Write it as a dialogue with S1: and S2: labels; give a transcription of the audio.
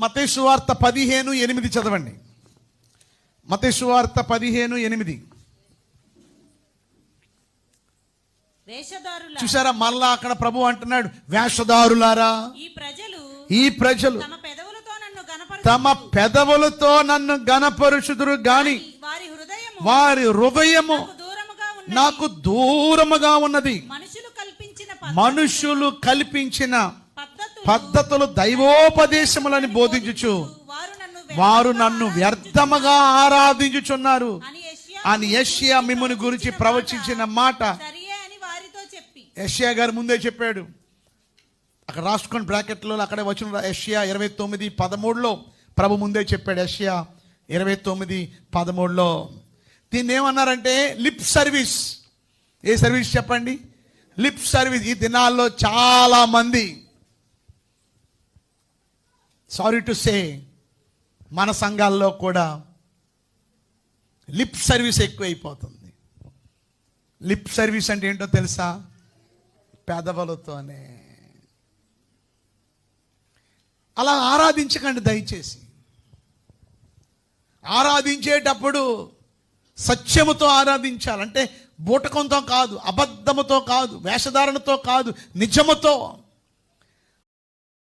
S1: మత్తయి సువార్త 15:8 చదవండి. మత్తయి సువార్త 15:8. చూసారా, మళ్ళా అక్కడ ప్రభు అంటున్నాడు, వేషధారులారా, ఈ ప్రజలు తమ పెదవులతో నన్ను గణపరుచుదురు గాని వారి హృదయము నాకు దూరముగా ఉన్నది. మనుషులు కల్పించిన పద్ధతులు దైవోపదేశములని బోధించుచు వారు నన్ను వ్యర్థముగా ఆరాధించుచున్నారు అని యెషయా మిమ్ముని గురించి ప్రవచించిన మాట యెషయా గారు ముందే చెప్పాడు. అక్కడ రాసుకొని బ్రాకెట్లో అక్కడే వచ్చిన యెషయా 29:13 ప్రభు ముందే చెప్పాడు. యెషయా 29:13 దీన్ని ఏమన్నారంటే లిప్ సర్వీస్. ఏ సర్వీస్ చెప్పండి? Lip service. ఈ దినాల్లో చాలా మంది, సారీ టు సే, మన సంఘాల్లో కూడా లిప్ సర్వీస్ ఎక్కువైపోతుంది. లిప్ సర్వీస్ అంటే ఏంటో తెలుసా? పెదవులతోనే. అలా ఆరాధించకండి దయచేసి. ఆరాధించేటప్పుడు సత్యముతో ఆరాధించాలంటే బూటకంతో కాదు, అబద్ధముతో కాదు, వేషధారణతో కాదు, నిజముతో.